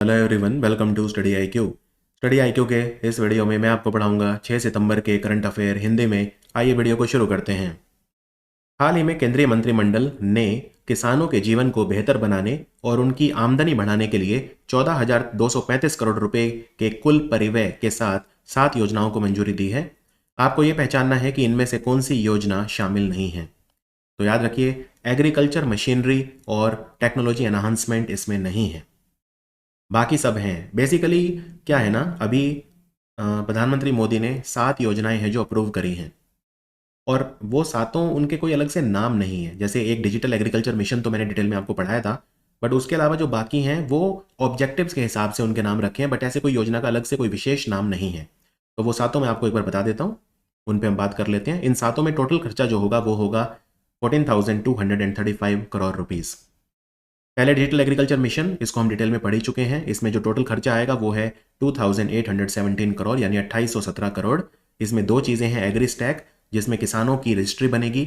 Hello everyone, welcome to study I Q. Study I Q के इस video में मैं आपको पढ़ाऊंगा 6 सितंबर के करंट अफेयर हिंदी में। आइए वीडियो को शुरू करते हैं। हाल ही में केंद्रीय मंत्रिमंडल ने किसानों के जीवन को बेहतर बनाने और उनकी आमदनी बढ़ाने के लिए 14,235 करोड़ रुपए के कुल परिव्यय के साथ 7 योजनाओं को मंजूरी दी है। आपको ये पहचानना है कि इनमें से कौन सी योजना शामिल नहीं है। तो याद रखिए, एग्रीकल्चर मशीनरी और टेक्नोलॉजी एनहांसमेंट इसमें नहीं है, बाकी सब हैं। बेसिकली क्या है ना, अभी प्रधानमंत्री मोदी ने 7 योजनाएं हैं जो अप्रूव करी हैं, और वो सातों उनके कोई अलग से नाम नहीं है। जैसे एक डिजिटल एग्रीकल्चर मिशन तो मैंने डिटेल में आपको पढ़ाया था, बट उसके अलावा जो बाकी हैं वो ऑब्जेक्टिव्स के हिसाब से उनके नाम रखे हैं, बट ऐसे कोई योजना का अलग से कोई विशेष नाम नहीं है। तो वो सातों मैं आपको एक बार बता देता हूँ, उन पर हम बात कर लेते हैं। इन सातों में टोटल खर्चा जो होगा वो होगा 14,235 करोड़ रुपीज़। पहले डिजिटल एग्रीकल्चर मिशन, इसको हम डिटेल में पढ़ ही चुके हैं। इसमें जो टोटल खर्चा आएगा वो है 2817 करोड़, यानी 2817 करोड़। इसमें दो चीज़ें हैं, एग्री स्टैक जिसमें किसानों की रजिस्ट्री बनेगी,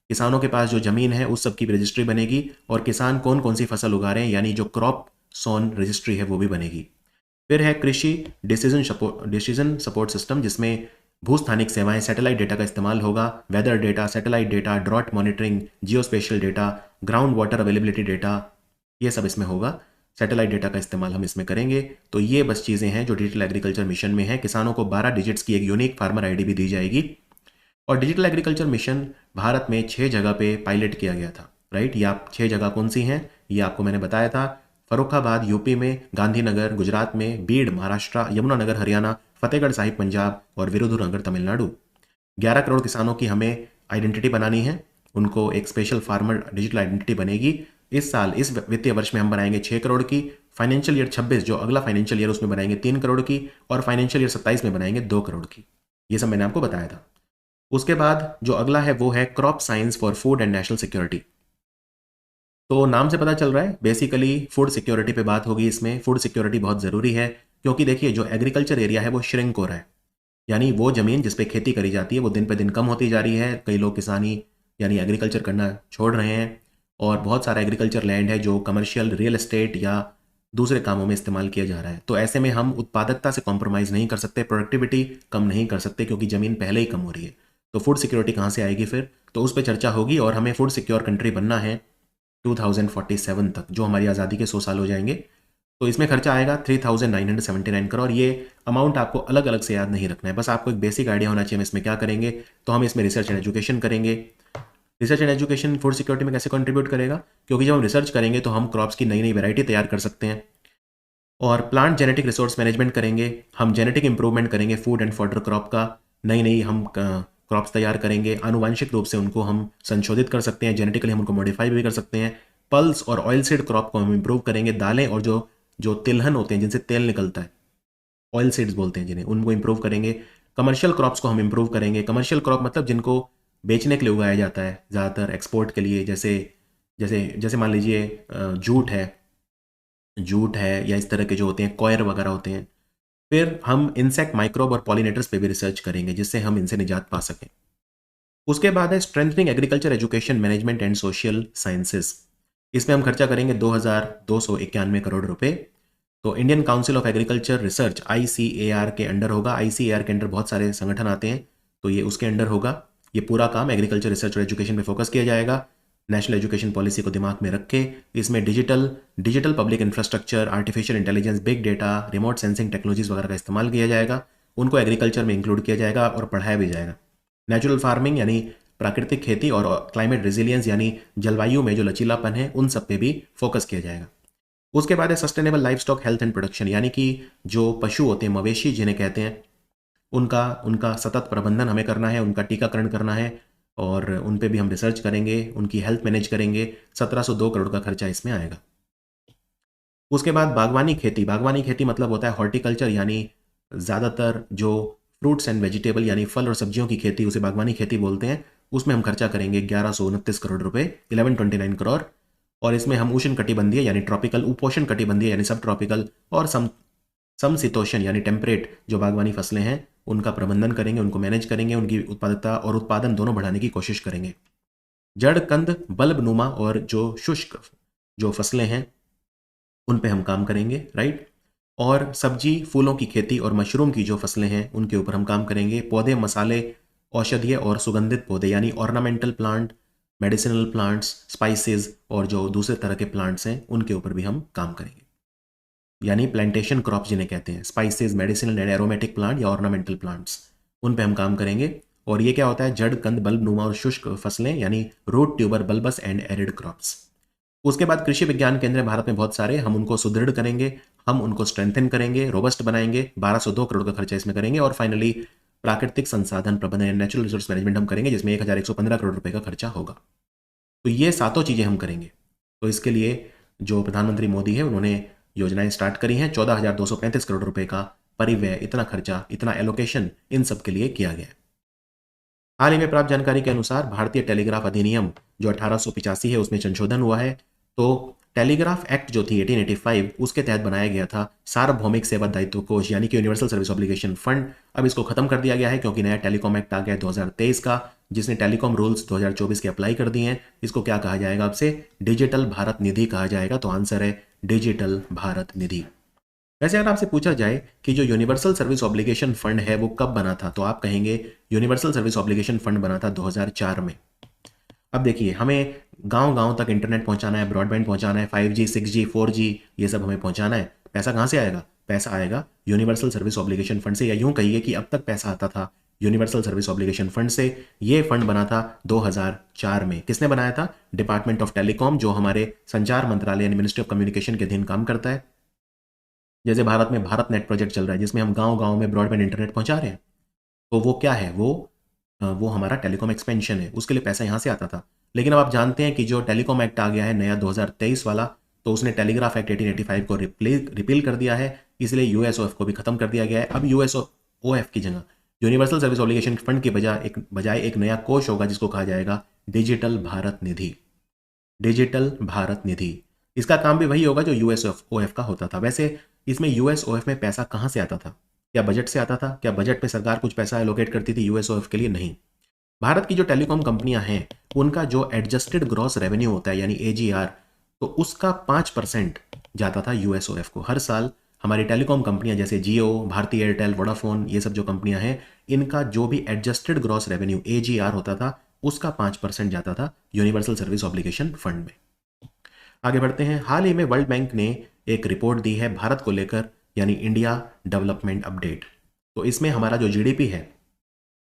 किसानों के पास जो ज़मीन है उस सब की रजिस्ट्री बनेगी, और किसान कौन कौन सी फसल उगा रहे हैं यानी जो क्रॉप सोन रजिस्ट्री है वो भी बनेगी। फिर है कृषि डिसीजन सपोर्ट सिस्टम, जिसमें भूस्थानिक सेवाएं, सैटेलाइट डेटा का इस्तेमाल होगा, weather data, satellite data, drought monitoring, geospatial data, ground water availability data, ये सब इसमें होगा। सैटेलाइट डेटा का इस्तेमाल हम इसमें करेंगे। तो ये बस चीज़ें हैं जो डिजिटल एग्रीकल्चर मिशन में है। किसानों को 12 डिजिट्स की एक यूनिक फार्मर आईडी भी दी जाएगी। और डिजिटल एग्रीकल्चर मिशन भारत में 6 जगह पे पायलट किया गया था, राइट। ये आप 6 जगह कौन सी हैं ये आपको मैंने बताया था। फर्रुखाबाद यूपी में, गांधीनगर गुजरात में, बीड़ महाराष्ट्र, यमुनानगर हरियाणा, फतेहगढ़ साहिब पंजाब और विरुधुनगर तमिलनाडु। 11 करोड़ किसानों की हमें आइडेंटिटी बनानी है, उनको एक स्पेशल फार्मर डिजिटल आइडेंटिटी बनेगी। इस साल, इस वित्तीय वर्ष में हम बनाएंगे 6 करोड़ की। फाइनेंशियल ईयर 26 जो अगला फाइनेंशियल ईयर, उसमें बनाएंगे 3 करोड़ की, और फाइनेंशियल ईयर 27 में बनाएंगे 2 करोड़ की। ये सब मैंने आपको बताया था। उसके बाद जो अगला है वो है crop science for food and national security. तो नाम से पता चल रहा है बेसिकली फूड सिक्योरिटी पे बात होगी इसमें। फूड सिक्योरिटी बहुत ज़रूरी है, क्योंकि देखिए जो एग्रीकल्चर एरिया है वो श्रिंक हो रहा है, यानी वो ज़मीन जिस पे खेती करी जाती है वो दिन पे दिन कम होती जा रही है। कई लोग किसानी यानी एग्रीकल्चर करना छोड़ रहे हैं, और बहुत सारा एग्रीकल्चर लैंड है जो कमर्शियल रियल एस्टेट या दूसरे कामों में इस्तेमाल किया जा रहा है। तो ऐसे में हम उत्पादकता से कॉम्प्रोमाइज़ नहीं कर सकते, प्रोडक्टिविटी कम नहीं कर सकते, क्योंकि ज़मीन पहले ही कम हो रही है। तो फूड सिक्योरिटी कहाँ से आएगी फिर, तो उस पर चर्चा होगी। और हमें फूड सिक्योर कंट्री बनना है 2047 तक, जो हमारी आज़ादी के 100 साल हो जाएंगे। तो इसमें खर्चा आएगा 3,979 करोड़। ये अमाउंट आपको अलग अलग से याद नहीं रखना है, बस आपको एक बेसिक आइडिया होना चाहिए हम इसमें क्या करेंगे। तो हम इसमें रिसर्च एंड एजुकेशन करेंगे। Research and education food security में कैसे कंट्रीब्यूट करेगा, क्योंकि जब हम रिसर्च करेंगे तो हम क्रॉप्स की नई नई वैरायटी तैयार कर सकते हैं। और प्लांट जेनेटिक रिसोर्स मैनेजमेंट करेंगे, हम जेनेटिक इंप्रूवमेंट करेंगे फूड एंड फॉडर क्रॉप का। नई नई हम क्रॉप्स तैयार करेंगे, आनुवांशिक रूप से उनको हम संशोधित कर सकते हैं, जेनेटिकली हम उनको मॉडिफाई भी कर सकते हैं। पल्स और ऑयल सीड क्रॉप को हम इंप्रूव करेंगे। दालें और जो जो तिलहन होते हैं जिनसे तेल निकलता है, ऑयल सीड्स बोलते हैं जिन्हें, उनको इंप्रूव करेंगे। कमर्शियल क्रॉप्स को हम इंप्रूव करेंगे। कमर्शियल क्रॉप मतलब जिनको बेचने के लिए उगाया जाता है, ज़्यादातर एक्सपोर्ट के लिए। जैसे जैसे जैसे मान लीजिए जूट है या इस तरह के जो होते हैं कॉयर वगैरह होते हैं। फिर हम इंसेक्ट, माइक्रोब और पॉलिनेटर्स पे भी रिसर्च करेंगे, जिससे हम इनसे निजात पा सकें। उसके बाद है strengthening agriculture education management and social sciences. इसमें हम खर्चा करेंगे 2,291 करोड़ रुपए। तो Indian council of agriculture research ICAR के अंडर होगा। ICAR के अंडर बहुत सारे संगठन आते हैं, तो ये उसके अंडर होगा। ये पूरा काम एग्रीकल्चर रिसर्च और एजुकेशन पे फोकस किया जाएगा, नेशनल एजुकेशन पॉलिसी को दिमाग में रख के। इसमें digital public infrastructure, artificial intelligence, big data, remote sensing technologies वगैरह का इस्तेमाल किया जाएगा। उनको एग्रीकल्चर में इंक्लूड किया जाएगा और पढ़ाया भी जाएगा। नेचुरल फार्मिंग यानी प्राकृतिक खेती, और क्लाइमेट रेजिलियंस यानी जलवायु में जो लचीलापन है, उन सब पे भी फोकस किया जाएगा। उसके बाद है sustainable life stock health and production, यानी कि जो पशु होते हैं, मवेशी जिन्हें कहते हैं, उनका उनका सतत प्रबंधन हमें करना है, उनका टीकाकरण करना है, और उन पे भी हम रिसर्च करेंगे, उनकी हेल्थ मैनेज करेंगे। 1702 करोड़ का खर्चा इसमें आएगा। उसके बाद बागवानी खेती। बागवानी खेती मतलब होता है हॉर्टिकल्चर, यानी ज़्यादातर जो फ्रूट्स एंड वेजिटेबल यानी फल और सब्जियों की खेती, उसे बागवानी खेती बोलते हैं। उसमें हम खर्चा करेंगे 1129 करोड़ रुपए, 1129 करोड़। और इसमें हम उष्ण कटिबंधीय यानी ट्रॉपिकल, उपोष्ण कटिबंधीय यानी सब ट्रॉपिकल, और समशीतोष्ण यानी टेम्परेट जो बागवानी फसलें हैं उनका प्रबंधन करेंगे, उनको मैनेज करेंगे, उनकी उत्पादकता और उत्पादन दोनों बढ़ाने की कोशिश करेंगे। जड़, कंद, बल्बनुमा और जो शुष्क जो फसलें हैं उन पे हम काम करेंगे, राइट। और सब्जी फूलों की खेती और मशरूम की जो फसलें हैं उनके ऊपर हम काम करेंगे। पौधे, मसाले, औषधीय और सुगंधित पौधे यानी ornamental plant, medicinal plants, spices और जो दूसरे तरह के प्लांट्स हैं उनके ऊपर भी हम काम करेंगे, यानी प्लांटेशन क्रॉप जिन्हें कहते हैं, spices, medicinal and aromatic plant या ऑर्नामेंटल प्लांट्स, उन पे हम काम करेंगे। और ये क्या होता है, जड़, कंद, बल्ब नुमा और शुष्क फसलें यानी root, tuber, bulbs and arid crops. उसके बाद कृषि विज्ञान केंद्र भारत में बहुत सारे, हम उनको सुदृढ़ करेंगे, हम उनको स्ट्रेंथन करेंगे, रोबस्ट बनाएंगे। 1202 करोड़ का खर्चा इसमें करेंगे। और फाइनली प्राकृतिक संसाधन प्रबंधन, नेचुरल रिसोर्स मैनेजमेंट हम करेंगे, जिसमें 1115 करोड़ रुपए का खर्चा होगा। तो ये सातों चीजें हम करेंगे। तो इसके लिए जो प्रधानमंत्री मोदी है उन्होंने योजनाएं स्टार्ट करी हैं। 14,235 करोड़ रुपए का परिव्यय, इतना खर्चा, इतना एलोकेशन इन सब के लिए किया गया है। हाल ही में प्राप्त जानकारी के अनुसार भारतीय टेलीग्राफ अधिनियम जो 1885 है उसमें संशोधन हुआ है। तो टेलीग्राफ एक्ट जो थी 1885, उसके तहत बनाया गया था सार्वभौमिक सेवा दायित्व कोष यानी कि यूनिवर्सल सर्विस ऑब्लिगेशन फंड। अब इसको खत्म कर दिया गया है क्योंकि नया टेलीकॉम एक्ट आ गया है 2023 का, जिसने टेलीकॉम रूल्स 2024 के अप्लाई कर दिए हैं। इसको क्या कहा जाएगा, अब से डिजिटल भारत निधि कहा जाएगा। तो आंसर है डिजिटल भारत निधि। वैसे अगर आपसे पूछा जाए कि जो यूनिवर्सल सर्विस ऑब्लिगेशन फंड है वो कब बना था, तो आप कहेंगे यूनिवर्सल सर्विस ऑब्लिगेशन फंड बना था 2004 में। अब देखिए, हमें गांव गांव तक इंटरनेट पहुंचाना है, ब्रॉडबैंड पहुंचाना है, 5G 6G 4G ये सब हमें पहुंचाना है। पैसा कहां से आएगा, पैसा आएगा यूनिवर्सल सर्विस ऑब्लिगेशन फंड से, या यूं कहिए कि अब तक पैसा आता था यूनिवर्सल सर्विस ऑब्लिगेशन फंड से। ये फंड बना था 2004 में। किसने बनाया था, डिपार्टमेंट ऑफ टेलीकॉम, जो हमारे संचार मंत्रालय यानी मिनिस्ट्री ऑफ कम्युनिकेशन के अधीन काम करता है। जैसे भारत में भारत नेट प्रोजेक्ट चल रहा है जिसमें हम गांव गांव में ब्रॉडबैंड इंटरनेट पहुंचा रहे हैं, तो वो क्या है, वो हमारा टेलीकॉम एक्सपेंशन है, उसके लिए पैसा यहां से आता था। लेकिन अब आप जानते हैं कि जो टेलीकॉम एक्ट आ गया है नया 2023 वाला, तो उसने टेलीग्राफ एक्ट 1885 को रिपील कर दिया है, इसलिए यूएसओएफ को भी खत्म कर दिया गया है। अब यूएसओएफ की जगह यूनिवर्सल सर्विस ऑब्लिगेशन फंड के बजाय एक नया कोष होगा जिसको कहा जाएगा डिजिटल भारत निधि। डिजिटल भारत निधि, इसका काम भी वही होगा जो यूएसओएफ का होता था। वैसे इसमें यूएसओएफ में पैसा कहां से आता था, क्या बजट से आता था, क्या बजट पे सरकार कुछ पैसा एलोकेट करती थी यूएसओएफ के लिए, नहीं। भारत की जो टेलीकॉम कंपनियां हैं उनका जो एडजस्टेड ग्रॉस रेवेन्यू होता है यानी एजीआर, तो उसका 5% जाता था यूएसओएफ को हर साल। हमारी टेलीकॉम कंपनियां जैसे जियो, भारती एयरटेल, वोडाफोन, ये सब जो कंपनियां हैं, इनका जो भी एडजस्टेड ग्रॉस रेवेन्यू एजीआर होता था उसका 5% जाता था यूनिवर्सल सर्विस ऑब्लिगेशन फंड में। आगे बढ़ते हैं। हाल ही में वर्ल्ड बैंक ने एक रिपोर्ट दी है भारत को लेकर, यानी इंडिया डेवलपमेंट अपडेट। तो इसमें हमारा जो जीडीपी है,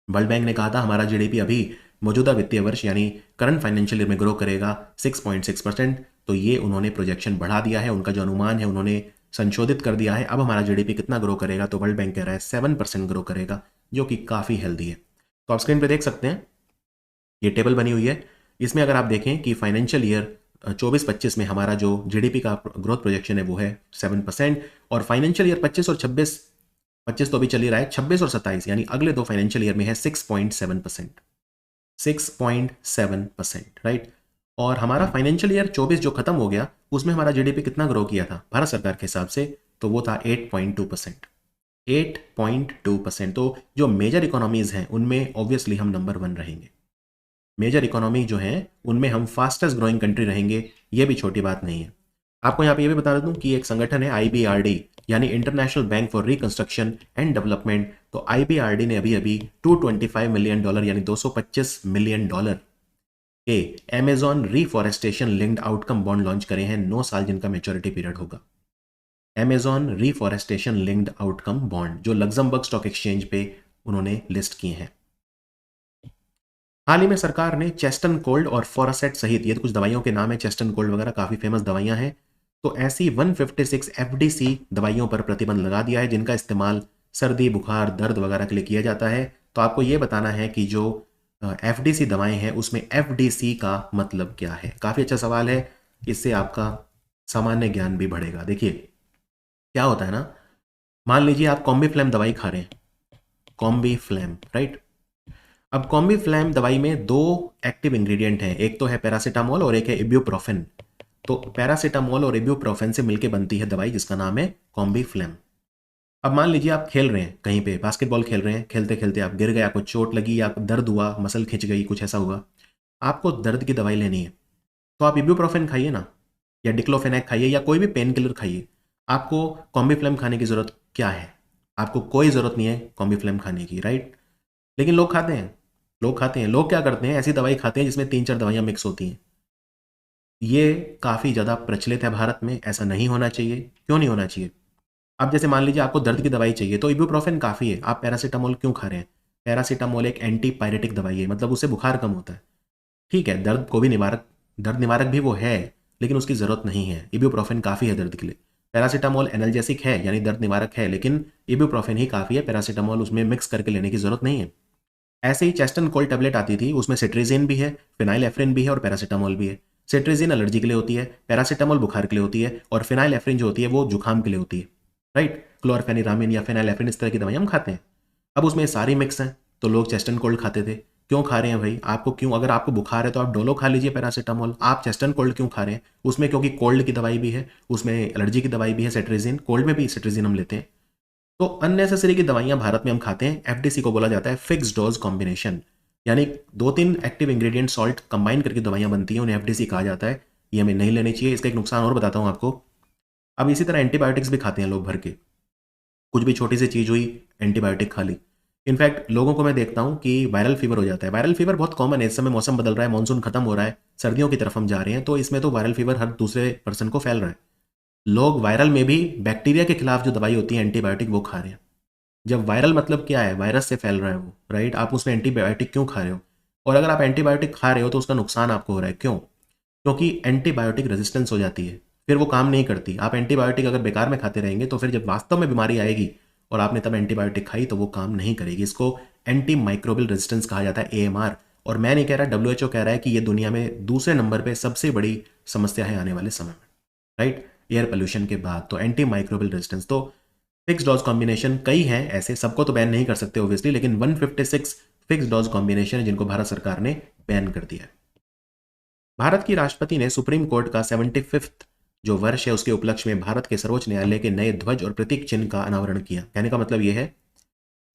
वर्ल्ड बैंक ने कहा था हमारा जीडीपी अभी मौजूदा वित्तीय वर्ष यानी करंट फाइनेंशियल ईयर में ग्रो करेगा 6.6%। तो ये उन्होंने प्रोजेक्शन बढ़ा दिया है, उनका जो अनुमान है उन्होंने संशोधित कर दिया है। अब हमारा जीडीपी कितना ग्रो करेगा, तो वर्ल्ड बैंक कह रहा है 7% ग्रो करेगा, जो कि काफ़ी हेल्दी है। तो आप स्क्रीन पर देख सकते हैं, ये टेबल बनी हुई है। इसमें अगर आप देखें कि फाइनेंशियल ईयर 24-25 में हमारा जो जीडीपी का ग्रोथ प्रोजेक्शन है वो है 7%, और फाइनेंशियल ईयर 25 और 25 तो अभी चल ही रहा है, 26 और 27 यानी अगले दो फाइनेंशियल ईयर में है 6.7%, 6.7%, राइट। और हमारा फाइनेंशियल ईयर 24 जो खत्म हो गया उसमें हमारा जीडीपी कितना ग्रो किया था भारत सरकार के हिसाब से, तो वो था 8.2%, 8.2%। तो जो मेजर इकोनॉमीज हैं उनमें ऑब्वियसली हम नंबर 1 रहेंगे। मेजर इकोनॉमी जो है उनमें हम फास्टेस्ट ग्रोइंग कंट्री रहेंगे, ये भी छोटी बात नहीं है। आपको यहाँ पे ये भी बता दूं कि एक संगठन है IBRD यानी international bank for reconstruction and development. तो IBRD ने अभी $225 मिलियन यानी $225 मिलियन के Amazon reforestation linked outcome bond launch करे हैं, 9 साल जिनका मैच्योरिटी पीरियड होगा। Amazon reforestation linked outcome bond जो लग्जमबर्ग स्टॉक एक्सचेंज पे उन्होंने लिस्ट किए हैं। हाल ही में सरकार ने चेस्टन कोल्ड और फोरासेट सहित, ये तो कुछ दवाइयों के नाम है, चेस्टन कोल्ड वगैरह काफ़ी फेमस दवाइयां हैं, तो ऐसी 156 FDC दवाइयों पर प्रतिबंध लगा दिया है जिनका इस्तेमाल सर्दी, बुखार, दर्द वगैरह के लिए किया जाता है। तो आपको ये बताना है कि जो FDC दवाएं हैं उसमें FDC का मतलब क्या है। काफ़ी अच्छा सवाल है, इससे आपका सामान्य ज्ञान भी बढ़ेगा। देखिए क्या होता है ना, मान लीजिए आप कॉम्बीफ्लैम दवाई खा रहे हैं, कॉम्बीफ्लैम, राइट। अब कॉम्बीफ्लैम दवाई में 2 एक्टिव इंग्रेडिएंट हैं, एक तो है पैरासीटामोल और एक है इब्यूप्रोफेन। तो पैरासीटामोल और इब्यूप्रोफेन से मिलकर बनती है दवाई जिसका नाम है कॉम्बीफ्लैम। अब मान लीजिए आप खेल रहे हैं, कहीं पे बास्केटबॉल खेल रहे हैं, खेलते खेलते आप गिर गए, आपको चोट लगी या दर्द हुआ, मसल खिंच गई, कुछ ऐसा हुआ, आपको दर्द की दवाई लेनी है, तो आप इब्यूप्रोफेन खाइए ना, या डिक्लोफेनैक खाइए, या कोई भी पेन किलर खाइए। आपको कॉम्बीफ्लेम खाने की ज़रूरत क्या है? आपको कोई ज़रूरत नहीं है कॉम्बीफ्लेम खाने की, राइट? लेकिन लोग खाते हैं, लोग खाते हैं। लोग क्या करते हैं, ऐसी दवाई खाते हैं जिसमें 3-4 दवाइयाँ मिक्स होती हैं। ये काफ़ी ज़्यादा प्रचलित है भारत में, ऐसा नहीं होना चाहिए। क्यों नहीं होना चाहिए? अब जैसे मान लीजिए आपको दर्द की दवाई चाहिए, तो इबुप्रोफेन काफ़ी है, आप पैरासिटामोल क्यों खा रहे हैं? पैरासिटामोल एक एंटीपायरेटिक दवाई है, मतलब उससे बुखार कम होता है। ठीक है, दर्द निवारक भी वो है, लेकिन उसकी ज़रूरत नहीं है। इबुप्रोफेन काफ़ी है दर्द के लिए। पैरासिटामोल एनाल्जेसिक है, यानी दर्द निवारक है, लेकिन इबुप्रोफेन ही काफ़ी है, पैरासिटामोल उसमें मिक्स करके लेने की ज़रूरत नहीं है। ऐसे ही चेस्ट एंड कोल्ड टैबलेट आती थी, उसमें सिट्रिजिन भी है, फिनाइलएफ्रिन भी है और पैरासिटामोल भी है। सिट्रिजिन एलर्जी के लिए होती है, पैरासिटामोल बुखार के लिए होती है और फिनाइलएफ्रिन जो होती है वो जुकाम के लिए होती है, राइट? क्लोरफेनिरामिन या फिनाइलएफ्रिन इस तरह की दवाई हम खाते हैं। अब उसमें सारी मिक्स हैं, तो लोग चेस्ट एंड कोल्ड खाते थे। क्यों खा रहे हैं भाई? आपको क्यों, अगर आपको बुखार है तो आप डोलो खा लीजिए पैरासिटामोल। आप चेस्ट एंड कोल्ड क्यों खा रहे हैं? उसमें क्योंकि कोल्ड की दवाई भी है, उसमें एलर्जी की दवाई भी है, सेट्रिजिन, कोल्ड में भी सेट्रिजिन हम लेते हैं। तो अननेसेसरी की दवाइयां भारत में हम खाते हैं। एफडीसी को बोला जाता है फिक्स डोज कॉम्बिनेशन, यानी 2-3 एक्टिव इंग्रेडिएंट सॉल्ट कंबाइन करके दवाइयां बनती हैं, उन्हें एफडीसी कहा जाता है। ये हमें नहीं लेनी चाहिए। इसका एक नुकसान और बताता हूं आपको। अब इसी तरह एंटीबायोटिक्स भी खाते हैं लोग भर के। कुछ भी छोटी सी चीज हुई, एंटीबायोटिक खा ली। इनफैक्ट लोगों को मैं देखता हूं कि वायरल फीवर हो जाता है। वायरल फीवर बहुत कॉमन है, इस समय मौसम बदल रहा है, मानसून खत्म हो रहा है, सर्दियों की तरफ हम जा रहे हैं, तो इसमें तो वायरल फीवर हर दूसरे पर्सन को फैल रहा है। लोग वायरल में भी बैक्टीरिया के खिलाफ जो दवाई होती है एंटीबायोटिक, वो खा रहे हैं। जब वायरल मतलब क्या है, वायरस से फैल रहा है वो, राइट? आप उसमें एंटीबायोटिक क्यों खा रहे हो? और अगर आप एंटीबायोटिक खा रहे हो तो उसका नुकसान आपको हो रहा है। क्यों? क्योंकि एंटीबायोटिक रेजिस्टेंस हो जाती है, फिर वो काम नहीं करती। आप एंटीबायोटिक अगर बेकार में खाते रहेंगे तो फिर जब वास्तव में बीमारी आएगी और आपने तब एंटीबायोटिक खाई तो वो काम नहीं करेगी। इसको एंटी माइक्रोबियल रेजिस्टेंस कहा जाता है, एएमआर। और मैं नहीं कह रहा, डब्ल्यूएचओ कह रहा है कि ये दुनिया में दूसरे नंबर पे सबसे बड़ी समस्या है आने वाले समय में, राइट? एयर पोल्यूशन के बाद तो एंटी माइक्रोबियल रेजिस्टेंस। तो फिक्स डोज कॉम्बिनेशन कई हैं ऐसे, सबको तो बैन नहीं कर सकते ओब्वियसली, लेकिन 156 फिक्स डोज कॉम्बिनेशन है जिनको भारत सरकार ने बैन कर दिया है। भारत की राष्ट्रपति ने सुप्रीम कोर्ट का 75th जो वर्ष है उसके उपलक्ष्य में भारत के सर्वोच्च न्यायालय के नए ध्वज और प्रतीक चिन्ह का अनावरण किया। कहने का मतलब यह है,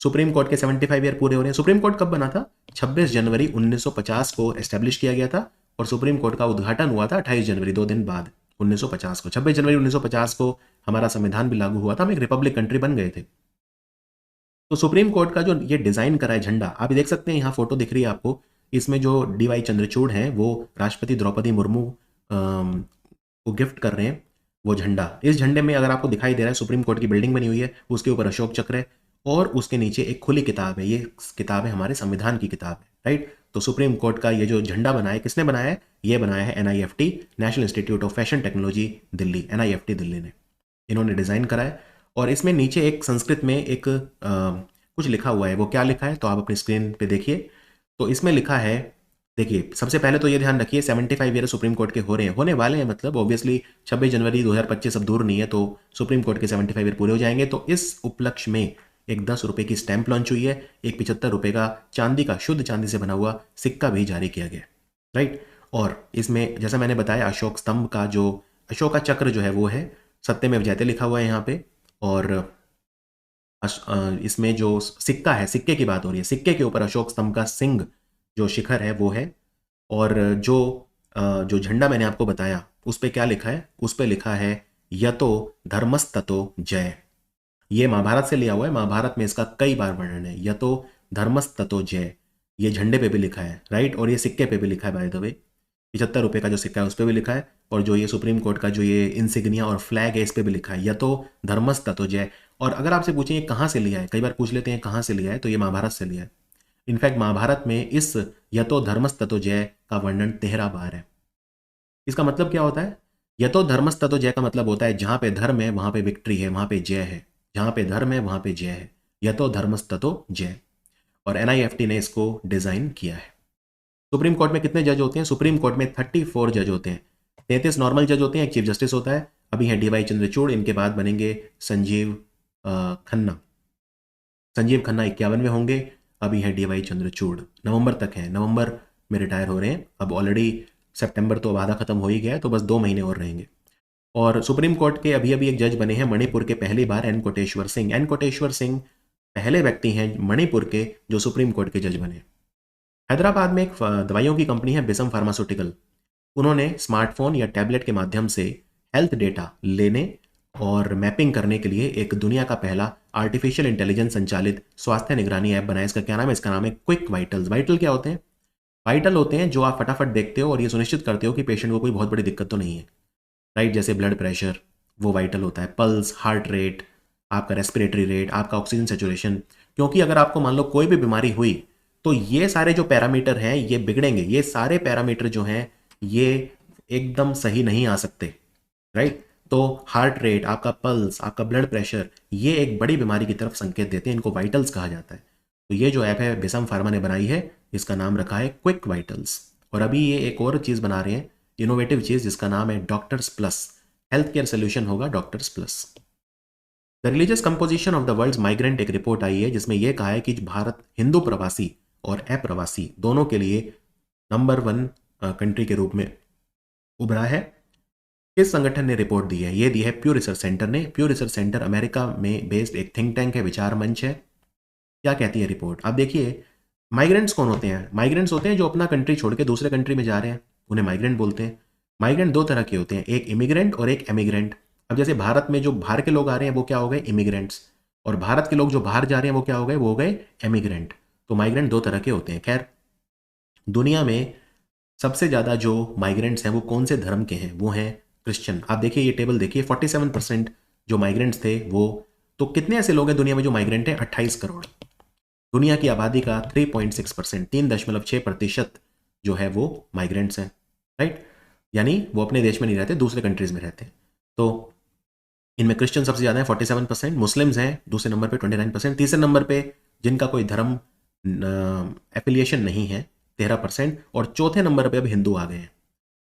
सुप्रीम कोर्ट के 75 ईयर पूरे हो रहे हैं। सुप्रीम कोर्ट कब बना था? 26 जनवरी 1950 को एस्टेब्लिश किया गया था और सुप्रीम कोर्ट का उद्घाटन हुआ था 28 जनवरी, 2 दिन बाद, 1950 को। 26 जनवरी 1950 को हमारा संविधान भी लागू हुआ था, हम एक रिपब्लिक कंट्री बन गए थे। तो सुप्रीम कोर्ट का जो ये डिजाइन करा है झंडा, आप देख सकते हैं, यहाँ फोटो दिख रही है आपको। इसमें जो डीवाई चंद्रचूड़ हैं वो राष्ट्रपति द्रौपदी मुर्मू को गिफ्ट कर रहे हैं वो झंडा। इस झंडे में अगर आपको दिखाई दे रहा है, सुप्रीम कोर्ट की बिल्डिंग बनी हुई है, उसके ऊपर अशोक चक्र है और उसके नीचे एक खुली किताब है। ये किताब है हमारे संविधान की किताब है, राइट? तो सुप्रीम कोर्ट का ये जो झंडा बनाया है, किसने बनाया है? ये बनाया है NIFT, national institute of fashion technology Delhi, NIFT Delhi ने, इन्होंने डिजाइन करा है। और इसमें नीचे एक संस्कृत में एक कुछ लिखा हुआ है। वो क्या लिखा है तो आप अपनी स्क्रीन पे देखिए। तो इसमें लिखा है, देखिए, सबसे पहले तो ये ध्यान रखिए 75 ईयर सुप्रीम कोर्ट के हो रहे हैं, होने वाले हैं, मतलब ऑब्वियसली 26 जनवरी 2025 अब दूर नहीं है, तो सुप्रीम कोर्ट के 75 ईयर पूरे हो जाएंगे। तो इस उपलक्ष्य में एक 10 रुपए की स्टैंप लॉन्च हुई है, एक 75 रुपए का चांदी का, शुद्ध चांदी से बना हुआ सिक्का भी जारी किया गया, राइट? और इसमें जैसा मैंने बताया, अशोक स्तंभ का जो अशोका चक्र जो है वो है, सत्यमेव जयते लिखा हुआ है यहाँ पे। और इसमें जो सिक्का है, सिक्के की बात हो रही है, सिक्के के ऊपर अशोक स्तंभ का सिंह जो शिखर है वो है। और जो झंडा मैंने आपको बताया उस पे क्या लिखा है? उस पे लिखा है यतो धर्मस्ततो जय। ये महाभारत से लिया हुआ है, महाभारत में इसका कई बार वर्णन है, यतो धर्मस्ततो जय। ये झंडे पे भी लिखा है, राइट? और ये सिक्के पे भी लिखा है, बाय द वे। 75 रुपए का जो सिक्का है उस पर भी लिखा है, और जो ये सुप्रीम कोर्ट का जो ये इंसिग्निया और फ्लैग है इस पे भी लिखा है यतो धर्मस्ततो जय। और अगर आपसे पूछें ये कहाँ से लिया है, कई बार पूछ लेते हैं कहाँ से लिया है, तो ये महाभारत से लिया है। इनफैक्ट महाभारत में इस यतो धर्मस्ततो जय का वर्णन 13 बार है। इसका मतलब क्या होता है? यतो धर्मस्ततो जय का मतलब होता है जहां पे धर्म है वहां पे विक्ट्री है, वहां पे जय है। जहां पे धर्म है वहां पे जय है, यतो धर्मस्ततो जय। और एनआईएफटी ने इसको डिजाइन किया है। सुप्रीम कोर्ट में कितने जज होते हैं? सुप्रीम कोर्ट में 34 जज होते हैं। 33 नॉर्मल जज होते हैं, एक चीफ जस्टिस होता है। अभी है डीवाई चंद्रचूड़, इनके बाद बनेंगे संजीव खन्ना। संजीव खन्ना 51वें होंगे। अभी है डीवाई चंद्रचूड़, नवंबर तक है, नवंबर में रिटायर हो रहे हैं। अब ऑलरेडी सितंबर तो अब आधा खत्म हो ही गया है, तो बस 2 महीने और रहेंगे। और सुप्रीम कोर्ट के अभी अभी एक जज बने हैं मणिपुर के पहली बार, एन कोटेश्वर सिंह। एन कोटेश्वर सिंह पहले व्यक्ति हैं मणिपुर के जो सुप्रीम कोर्ट के जज बने। हैदराबाद में एक दवाइयों की कंपनी है बिसम फार्मास्यूटिकल। उन्होंने स्मार्टफोन या टैबलेट के माध्यम से हेल्थ डेटा लेने और मैपिंग करने के लिए एक दुनिया का पहला आर्टिफिशियल इंटेलिजेंस संचालित स्वास्थ्य निगरानी ऐप बनाया। इसका क्या नाम है? इसका नाम है क्विक वाइटल्स। वाइटल क्या होते हैं? वाइटल होते हैं जो आप फटाफट देखते हो और ये सुनिश्चित करते हो कि पेशेंट को कोई बहुत बड़ी दिक्कत तो नहीं है, राइट? जैसे ब्लड प्रेशर, वो वाइटल होता है। पल्स, हार्ट रेट, आपका रेस्पिरेटरी रेट, आपका ऑक्सीजन सेचुरेशन। क्योंकि अगर आपको मान लो कोई भी बीमारी हुई तो ये सारे जो पैरामीटर हैं ये बिगड़ेंगे। ये सारे पैरामीटर जो हैं ये एकदम सही नहीं आ सकते, राइट? तो हार्ट रेट, आपका पल्स, आपका ब्लड प्रेशर, ये एक बड़ी बीमारी की तरफ संकेत देते हैं। इनको वाइटल्स कहा जाता है। तो ये जो ऐप है बिसम फार्मा ने बनाई है, इसका नाम रखा है क्विक वाइटल्स। और अभी ये एक और चीज़ बना रहे हैं, इनोवेटिव चीज़, जिसका नाम है doctors plus. Health care solution होगा doctors plus. The religious composition of the world's migrant, एक रिपोर्ट आई है जिसमें यह कहा है कि भारत हिंदू प्रवासी और अप्रवासी दोनों के लिए नंबर 1 कंट्री के रूप में उभरा है। किस संगठन ने रिपोर्ट दी है? ये दी है प्यू रिसर्च सेंटर ने। प्यू रिसर्च सेंटर अमेरिका में बेस्ड एक थिंक टैंक है, विचार मंच है। क्या कहती है रिपोर्ट? आप देखिए, माइग्रेंट्स कौन होते हैं? माइग्रेंट्स होते हैं जो अपना कंट्री छोड़ के दूसरे कंट्री में जा रहे हैं, उन्हें माइग्रेंट बोलते हैं। माइग्रेंट दो तरह के होते हैं, एक इमिग्रेंट और एक एमिग्रेंट। अब जैसे भारत में जो बाहर के लोग आ रहे हैं वो क्या हो गए? इमिग्रेंट्स। और भारत के लोग जो बाहर जा रहे हैं वो क्या हो गए? वो हो गए एमिग्रेंट। तो माइग्रेंट दो तरह के होते हैं। खैर, दुनिया में सबसे ज़्यादा जो माइग्रेंट्स हैं वो कौन से धर्म के हैं? वो हैं क्रिश्चियन। आप देखिए ये टेबल देखिए, 47% जो माइग्रेंट्स थे वो, तो कितने ऐसे लोग हैं दुनिया में जो माइग्रेंट हैं? 28 करोड़। दुनिया की आबादी का 3.6%, 3.6% जो है वो माइग्रेंट्स हैं, राइट? यानी वो अपने देश में नहीं रहते, दूसरे कंट्रीज में रहते हैं। तो इनमें क्रिश्चियन सबसे ज़्यादा है 47%, मुस्लिम्स हैं दूसरे नंबर पे 29%, तीसरे नंबर पे जिनका कोई धर्म एफिलिएशन नहीं है 13%, और चौथे नंबर पे अब हिंदू आ गए हैं।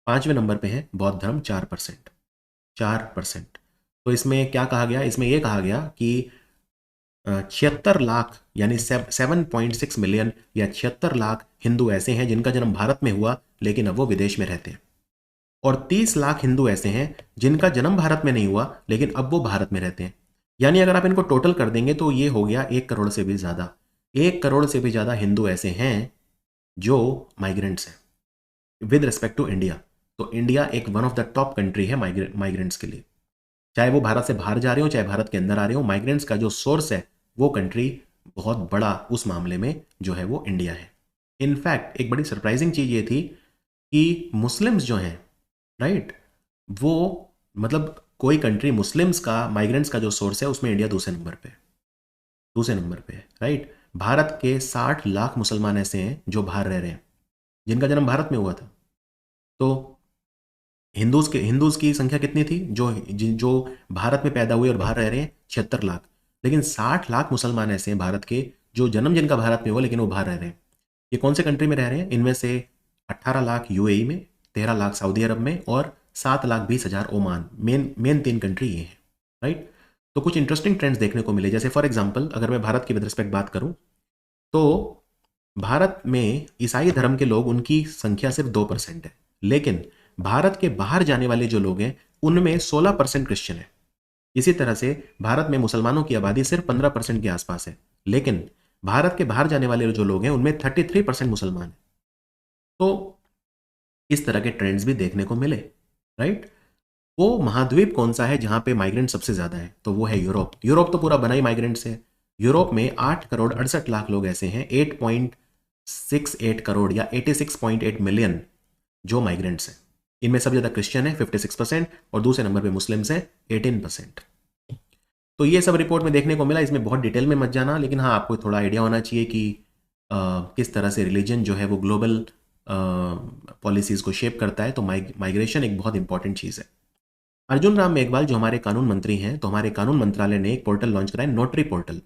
पांचवें नंबर पे है बौद्ध धर्म 4%। 4%। तो इसमें क्या कहा गया? इसमें यह कहा गया कि 76 लाख यानी 7.6 मिलियन या 76 लाख हिंदू ऐसे हैं जिनका जन्म भारत में हुआ लेकिन अब वो विदेश में रहते हैं। और 30 लाख हिंदू ऐसे हैं जिनका जन्म भारत में नहीं हुआ लेकिन अब वो भारत में रहते हैं। यानी अगर आप इनको टोटल कर देंगे तो ये हो गया 1 करोड़ से भी ज़्यादा। 1 करोड़ से भी ज़्यादा हिंदू ऐसे हैं जो माइग्रेंट्स हैं विद रिस्पेक्ट टू इंडिया। तो इंडिया एक one of the top country है माइग्रेंट्स के लिए। चाहे वो भारत से बाहर जा रहे हो चाहे भारत के अंदर आ रहे हो, माइग्रेंट्स का जो सोर्स है वो कंट्री बहुत बड़ा उस मामले में जो है वो इंडिया है। इनफैक्ट एक बड़ी सरप्राइजिंग चीज़ ये थी कि मुस्लिम्स जो हैं, राइट, वो मतलब कोई कंट्री मुस्लिम्स का, माइग्रेंट्स का जो सोर्स है उसमें इंडिया दूसरे नंबर पे, दूसरे नंबर पे, राइट? भारत के 60 लाख मुसलमान ऐसे हैं जो बाहर रह रहे हैं जिनका जन्म भारत में हुआ था। तो हिंदूज की संख्या कितनी थी जो भारत में पैदा हुए और बाहर रह रहे हैं? 76 लाख। लेकिन 60 लाख मुसलमान ऐसे हैं भारत के जो जन्म जिनका भारत में हुआ लेकिन वो बाहर रह रहे हैं। ये कौन से कंट्री में रह रहे हैं? इनमें से 18 लाख यूएई में, 13 लाख सऊदी अरब में और 7,20,000 ओमान। मेन 3 कंट्री ये हैं, राइट? तो कुछ इंटरेस्टिंग ट्रेंड्स देखने को मिले। जैसे फॉर एग्जाम्पल अगर मैं भारत की विद रिस्पेक्ट बात करूं तो भारत में ईसाई धर्म के लोग, उनकी संख्या सिर्फ 2% है। लेकिन भारत के बाहर जाने वाले जो लोग हैं उनमें 16% क्रिश्चियन है। इसी तरह से भारत में मुसलमानों की आबादी सिर्फ 15% के आसपास है, लेकिन भारत के बाहर जाने वाले जो लोग हैं उनमें 33% मुसलमान है। तो इस तरह के ट्रेंड्स भी देखने को मिले, राइट? वो महाद्वीप कौन सा है जहां पे माइग्रेंट सबसे ज्यादा है? तो वो है यूरोप। यूरोप तो पूरा बना ही माइग्रेंट से। यूरोप में 8 करोड़ 68 लाख लोग ऐसे हैं, 8.68 करोड़ या 86.8 मिलियन जो माइग्रेंट्स हैं। इनमें सबसे ज्यादा क्रिश्चियन है 56% और दूसरे नंबर पे मुस्लिम्स हैं 18%। तो ये सब रिपोर्ट में देखने को मिला। इसमें बहुत डिटेल में मत जाना, लेकिन हाँ आपको थोड़ा आइडिया होना चाहिए कि किस तरह से रिलीजन जो है वो ग्लोबल पॉलिसीज़ को शेप करता है। तो माइग्रेशन एक बहुत इंपॉर्टेंट चीज़ है। अर्जुन राम मेघवाल जो हमारे कानून मंत्री हैं, तो हमारे कानून मंत्रालय ने एक पोर्टल लॉन्च करा है, नोटरी पोर्टल।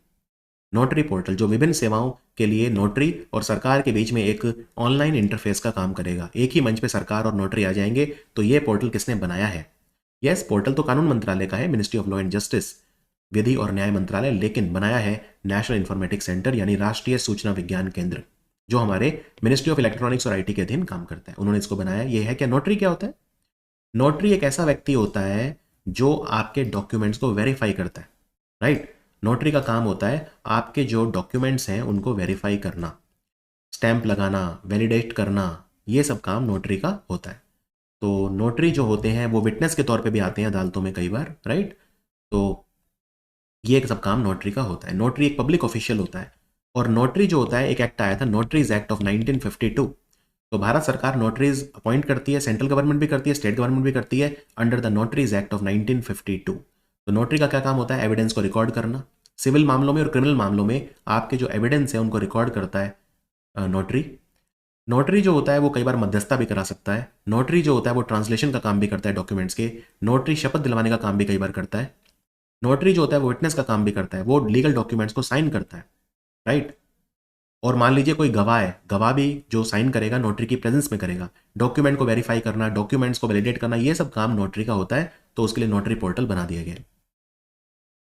नोटरी पोर्टल जो विभिन्न सेवाओं के लिए नोटरी और सरकार के बीच में एक ऑनलाइन इंटरफेस का काम करेगा। एक ही मंच पे सरकार और नोटरी आ जाएंगे। तो ये पोर्टल किसने बनाया है? यस, पोर्टल तो कानून मंत्रालय का है, ministry of law and justice, विधि और न्याय मंत्रालय, लेकिन बनाया है नेशनल इंफॉर्मेटिक्स सेंटर यानी राष्ट्रीय सूचना विज्ञान केंद्र, जो हमारे मिनिस्ट्री ऑफ इलेक्ट्रॉनिक्स और आईटी के अधीन काम करता है। उन्होंने इसको बनाया। ये है क्या? नोटरी क्या होता है? नोटरी एक ऐसा व्यक्ति होता है जो आपके डॉक्यूमेंट्स को वेरीफाई करता है, राइट? नोटरी का काम होता है आपके जो डॉक्यूमेंट्स हैं उनको वेरीफाई करना, स्टैंप लगाना, वैलिडेट करना, ये सब काम नोटरी का होता है। तो नोटरी जो होते हैं वो विटनेस के तौर पे भी आते हैं अदालतों में कई बार, राइट? तो ये सब काम नोटरी का होता है। नोटरी एक पब्लिक ऑफिशियल होता है, और नोटरी जो होता है, एक एक्ट आया था नोटरीज एक्ट ऑफ 1952। तो भारत सरकार नोटरीज अपॉइंट करती है, सेंट्रल गवर्नमेंट भी करती है, स्टेट गवर्नमेंट भी करती है, अंडर द नोटरीज एक्ट ऑफ 1952। तो नोटरी का क्या काम होता है? एविडेंस को रिकॉर्ड करना। सिविल मामलों में और क्रिमिनल मामलों में आपके जो एविडेंस है उनको रिकॉर्ड करता है नोटरी। नोटरी जो होता है वो कई बार मध्यस्थता भी करा सकता है। नोटरी जो होता है वो ट्रांसलेशन का काम भी करता है डॉक्यूमेंट्स के। नोटरी शपथ दिलवाने का काम भी कई बार करता है। नोटरी जो होता है वो विटनेस का काम भी करता है, वो लीगल डॉक्यूमेंट्स को साइन करता है, राइट। और मान लीजिए कोई गवाह है, गवाह भी जो साइन करेगा नोटरी की प्रेजेंस में करेगा। डॉक्यूमेंट को वेरीफाई करना, डॉक्यूमेंट्स को वैलिडेट करना, ये सब काम नोटरी का होता है। तो उसके लिए नोटरी पोर्टल बना दिया गया है।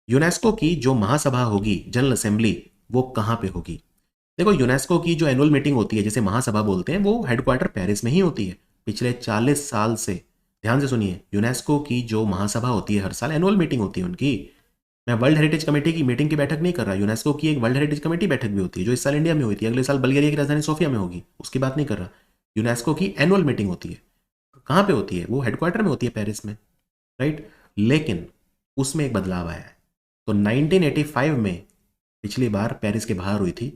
यूनेस्को की जो महासभा होगी, जनरल असेंबली, वो कहाँ पे होगी? देखो, यूनेस्को की जो एनुअल मीटिंग होती है, जिसे महासभा बोलते हैं, वो हेडक्वार्टर पेरिस में ही होती है पिछले 40 साल से। ध्यान से सुनिए, यूनेस्को की जो महासभा होती है, हर साल एनुअल मीटिंग होती है उनकी। मैं वर्ल्ड हेरिटेज कमेटी की मीटिंग की बैठक नहीं कर रहा, यूनेस्को की एक वर्ल्ड हेरिटेज कमेटी बैठक भी होती है, जो इस साल इंडिया में हुई थी, अगले साल बल्गेरिया की राजधानी सोफिया में होगी, उसकी बात नहीं कर रहा। यूनेस्को की एनुअल मीटिंग होती है, कहाँ पे होती है? वो हेडक्वार्टर में होती है, पेरिस में, राइट। लेकिन उसमें एक बदलाव आया है। तो 1985 में पिछली बार पेरिस के बाहर हुई थी,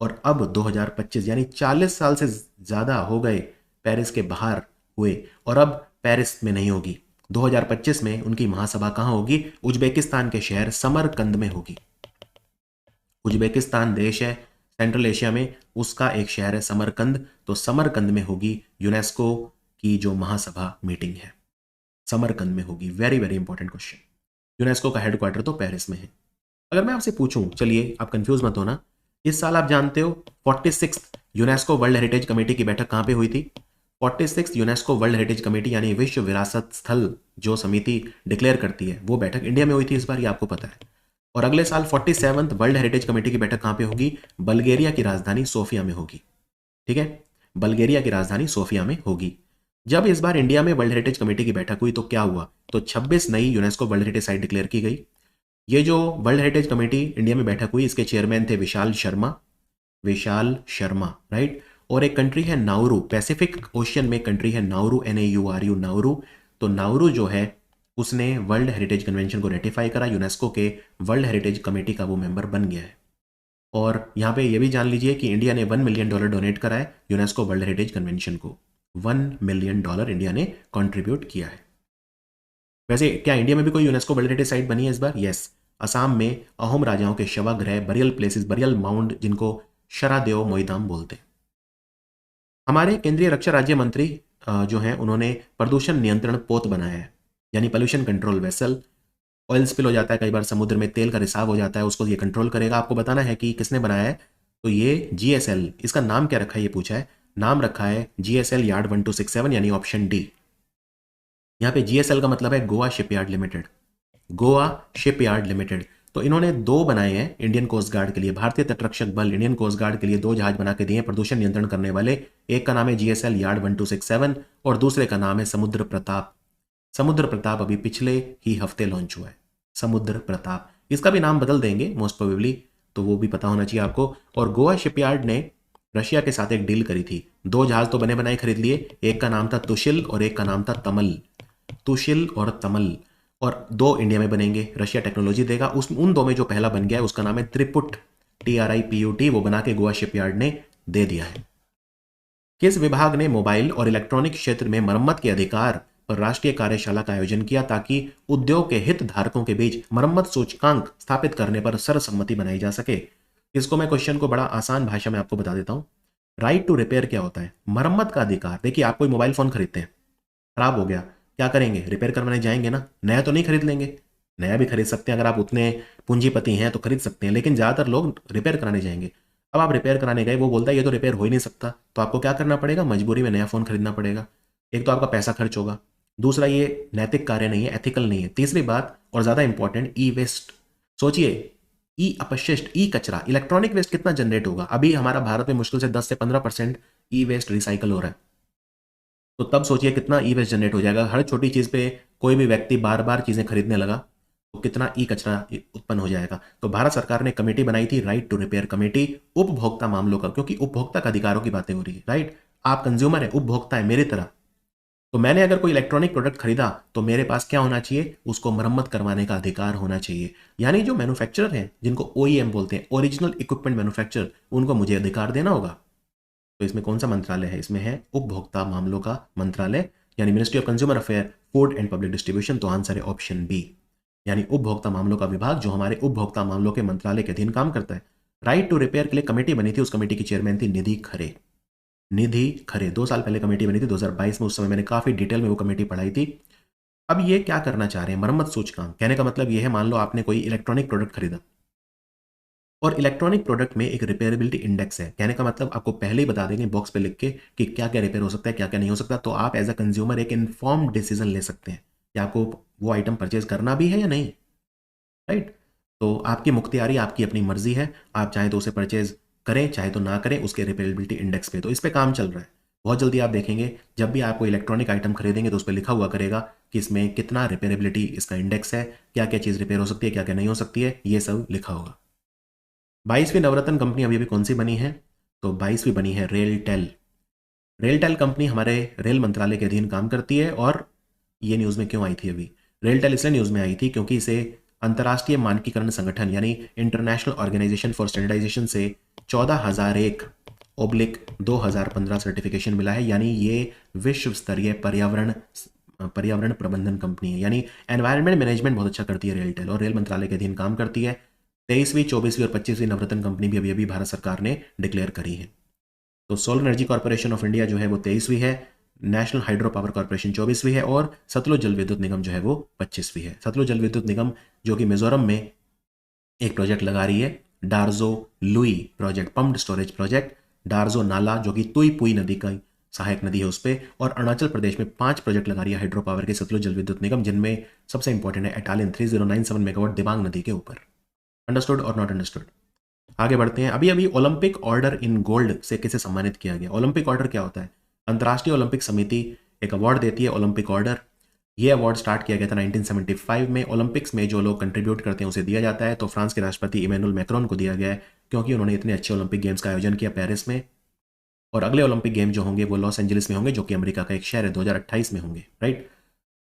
और अब 2025 यानी 40 साल से ज़्यादा हो गए पेरिस के बाहर हुए, और अब पेरिस में नहीं होगी। 2025 में उनकी महासभा कहाँ होगी? उज्बेकिस्तान के शहर समरकंद में होगी। उज्बेकिस्तान देश है सेंट्रल एशिया में, उसका एक शहर है समरकंद। तो समरकंद में होगी यूनेस्को की जो महासभा मीटिंग है, समरकंद में होगी। Very very important question. UNESCO का हेडक्वार्टर तो पेरिस में है। अगर मैं आपसे पूछूं, चलिए आप कंफ्यूज मत होना, इस साल आप जानते हो 46 यूनेस्को वर्ल्ड हेरिटेज कमेटी की बैठक कहां पे हुई थी? 46 यूनेस्को वर्ल्ड हेरिटेज कमेटी यानी विश्व विरासत स्थल जो समिति डिक्लेयर करती है, वो बैठक इंडिया में हुई थी इस बार, ये आपको पता है। और अगले साल 47th वर्ल्ड हेरिटेज कमेटी की बैठक कहां पे होगी? बल्गेरिया की राजधानी सोफिया में होगी। ठीक है, बल्गेरिया की राजधानी सोफिया में होगी। जब इस बार इंडिया में वर्ल्ड हेरिटेज कमेटी की बैठक हुई तो क्या हुआ? तो 26 नई UNESCO world heritage site declare की गई। ये जो वर्ल्ड हेरिटेज कमेटी इंडिया में बैठक हुई, इसके चेयरमैन थे विशाल शर्मा, विशाल शर्मा, राइट। और एक कंट्री है नाउरू, पैसिफिक ओशियन में कंट्री है नाउरू, NAURU, नाउरू। तो नाउरू जो है उसने वर्ल्ड हेरिटेज कन्वेंशन को रेटिफाई करा, यूनेस्को के वर्ल्ड हेरिटेज कमेटी का वो मेंबर बन गया है। और यहाँ पे ये भी जान लीजिए कि इंडिया ने $1 मिलियन डोनेट करा है यूनेस्को वर्ल्ड हेरिटेज कन्वेंशन को। $1 मिलियन इंडिया ने कंट्रीब्यूट किया है। वैसे क्या इंडिया में भी कोई यूनेस्को वर्ल्ड हेरिटेज साइट बनी है इस बार? यस, असम में अहोम राजाओं के शवाग्रह, बरियल प्लेसेस, बरियल माउंड, जिनको शरादेव मोईदाम बोलते हैं। हमारे केंद्रीय रक्षा राज्य मंत्री जो हैं, उन्होंने प्रदूषण नियंत्रण पोत बनाया है, यानी pollution control vessel. Oil spill हो जाता है कई बार, समुद्र में तेल का रिसाव हो जाता है, उसको ये कंट्रोल करेगा। आपको बताना है कि किसने बनाया है। तो ये GSL, इसका नाम क्या रखा है ये पूछा है। नाम रखा है GSL यार्ड 1267, यानी ऑप्शन डी। यहाँ पे GSL का मतलब है Goa shipyard limited, Goa shipyard limited. तो इन्होंने 2 बनाए हैं इंडियन कोस्ट गार्ड के लिए, भारतीय तटरक्षक बल इंडियन कोस्ट गार्ड के लिए 2 जहाज बना के दिए हैं प्रदूषण नियंत्रण करने वाले। एक का नाम है GSL यार्ड 1267 और दूसरे का नाम है समुद्र प्रताप। समुद्र प्रताप अभी पिछले ही हफ्ते लॉन्च हुआ है, समुद्र प्रताप। इसका भी नाम बदल देंगे मोस्ट प्रोबेबली, तो वो भी पता होना चाहिए आपको। और गोवा शिपयार्ड ने रशिया के साथ एक डील करी थी, 2 जहाज तो बने बनाए खरीद लिए। एक का नाम था तुशिल और एक का नाम था तमल, तुशिल और तमल। और 2 इंडिया में बनेंगे, रशिया टेक्नोलॉजी देगा। उन 2 में जो पहला बन गया है उसका नाम है त्रिपुट, TRIPUT, वो बना के गोवा शिपयार्ड ने दे दिया है। किस विभाग ने मोबाइल और इलेक्ट्रॉनिक क्षेत्र में मरम्मत के अधिकार पर राष्ट्रीय कार्यशाला का आयोजन किया, ताकि उद्योग के हितधारकों के बीच मरम्मत सूचकांक स्थापित करने पर सर्वसम्मति बनाई जा सके? इसको मैं क्वेश्चन को बड़ा आसान भाषा में आपको बता देता हूं। राइट टू रिपेयर क्या होता है? मरम्मत का अधिकार। देखिए, आप कोई मोबाइल फोन खरीदते हैं, खराब हो गया, क्या करेंगे? रिपेयर करवाने जाएंगे ना, नया तो नहीं खरीद लेंगे। नया भी खरीद सकते हैं, अगर आप उतने पूंजीपति हैं तो खरीद सकते हैं, लेकिन ज़्यादातर लोग रिपेयर कराने जाएंगे। अब आप रिपेयर कराने गए, वो बोलता है ये तो रिपेयर हो ही नहीं सकता, तो आपको क्या करना पड़ेगा? मजबूरी में नया फ़ोन खरीदना पड़ेगा। एक तो आपका पैसा खर्च होगा, दूसरा ये नैतिक कार्य नहीं है, एथिकल नहीं है। तीसरी बात और ज़्यादा इंपॉर्टेंट, ई वेस्ट। सोचिए, ई अपशिष्ट, ई कचरा, इलेक्ट्रॉनिक वेस्ट कितना जनरेट होगा। अभी हमारा भारत में मुश्किल से 10 से 15% ई वेस्ट रिसाइकल हो रहा है, तो तब सोचिए कितना ई वेस्ट जनरेट हो जाएगा। हर छोटी चीज़ पे कोई भी व्यक्ति बार बार चीज़ें खरीदने लगा तो कितना ई कचरा उत्पन्न हो जाएगा। तो भारत सरकार ने कमेटी बनाई थी, राइट टू रिपेयर कमेटी, उपभोक्ता मामलों का, क्योंकि उपभोक्ता का अधिकारों की बातें हो रही है, राइट। आप कंज्यूमर है, उपभोक्ता है मेरी तरह, तो मैंने अगर कोई इलेक्ट्रॉनिक प्रोडक्ट खरीदा तो मेरे पास क्या होना चाहिए, उसको मरम्मत करवाने का अधिकार होना चाहिए। यानी जो मैन्युफैक्चरर हैं, जिनको ओईएम बोलते हैं, ओरिजिनल इक्विपमेंट मैन्युफैक्चरर, उनको मुझे अधिकार देना होगा। तो इसमें कौन सा मंत्रालय है, इसमें है उपभोक्ता मामलों का मंत्रालय, यानी ministry of consumer affair, food and public distribution. तो आंसर है ऑप्शन बी, यानी उपभोक्ता मामलों का विभाग, जो हमारे उपभोक्ता मामलों के मंत्रालय के अधीन काम करता है। राइट टू रिपेयर के लिए कमेटी बनी थी, उस कमेटी की चेयरमैन थी निधि खरे। निधि खरे 2 साल पहले कमेटी बनी थी, 2022 में। उस समय मैंने काफी डिटेल में वो कमेटी पढ़ाई थी। अब ये क्या करना चाह रहे हैं, मरम्मत सूचकांक। कहने का मतलब ये है, मान लो आपने कोई इलेक्ट्रॉनिक प्रोडक्ट खरीदा और इलेक्ट्रॉनिक प्रोडक्ट में एक रिपेयरेबिलिटी इंडेक्स है। कहने का मतलब आपको पहले ही बता देंगे बॉक्स पे लिख के कि क्या क्या रिपेयर हो सकता है, क्या क्या नहीं हो सकता। तो आप एज अ कंज्यूमर एक इन्फॉर्म्ड डिसीजन ले सकते हैं कि आपको वो आइटम परचेज करना भी है या नहीं। राइट। तो आपकी मुख्तियारी, आपकी अपनी मर्जी है, आप चाहे तो उसे परचेज करें, चाहे तो ना करें, उसके रिपेयरेबिलिटी इंडेक्स पे। तो इस पे काम चल रहा है। बहुत जल्दी आप देखेंगे, जब भी आप कोई इलेक्ट्रॉनिक आइटम खरीदेंगे तो उस पर लिखा हुआ करेगा कि इसमें कितना रिपेयरेबिलिटी इसका इंडेक्स है, क्या क्या चीज़ रिपेयर हो सकती है, क्या क्या नहीं हो सकती है, ये सब लिखा होगा। 22वीं नवरत्न कंपनी अभी अभी कौन सी बनी है, तो 22वीं बनी है रेलटेल। रेलटेल कंपनी हमारे रेल मंत्रालय के अधीन काम करती है। और ये न्यूज़ में क्यों आई थी अभी, रेलटेल इसलिए न्यूज़ में आई थी क्योंकि इसे अंतर्राष्ट्रीय मानकीकरण संगठन यानी इंटरनेशनल ऑर्गेनाइजेशन फॉर स्टैंडर्डाइजेशन से 14,001/2015 सर्टिफिकेशन मिला है। यानी ये विश्व स्तरीय पर्यावरण प्रबंधन कंपनी है, यानी एनवायरमेंट मैनेजमेंट बहुत अच्छा करती है रेलटेल, और रेल मंत्रालय के अधीन काम करती है। 23वीं, 24वीं और 25वीं नवरत्न कंपनी भी अभी अभी भारत सरकार ने डिक्लेयर करी है। तो solar energy corporation of India जो है वो 23वीं है, नेशनल हाइड्रो पावर कॉर्पोरेशन 24वीं है, और सतलुज जल विद्युत निगम जो है वो 25वीं है। सतलुज जल विद्युत निगम जो कि मिजोरम में एक प्रोजेक्ट लगा रही है, Darjo Lui project, pumped storage project. Darjo नाला जो कि तुई पुई नदी का सहायक नदी है उस पर। और अरुणाचल प्रदेश में 5 प्रोजेक्ट लगा रही है हाइड्रो पावर के सतलुज जल विद्युत निगम, जिनमें सबसे इंपॉर्टेंट है एटालियन 3097 मेगावाट दिबांग नदी के ऊपर। अंडरस्टूड और नॉट अंडरस्टूड। आगे बढ़ते हैं। अभी अभी ओलंपिक ऑर्डर इन गोल्ड से किसे सम्मानित किया गया। ओलंपिक ऑर्डर क्या होता है, अंतर्राष्ट्रीय ओलंपिक समिति एक अवार्ड देती है, ओलंपिक ऑर्डर। ये अवार्ड स्टार्ट किया गया था 1975 में। ओलंपिक्स में जो लोग कंट्रीब्यूट करते हैं उसे दिया जाता है। तो फ्रांस के राष्ट्रपति इमैनुअल मैक्रोन को दिया गया है, क्योंकि उन्होंने इतने अच्छे ओलंपिक गेम्स का आयोजन किया पेरिस में। और अगले ओलंपिक गेम जो होंगे वो लॉस एंजलिस में होंगे, जो कि अमेरिका का एक शहर है, 2028 में होंगे। राइट।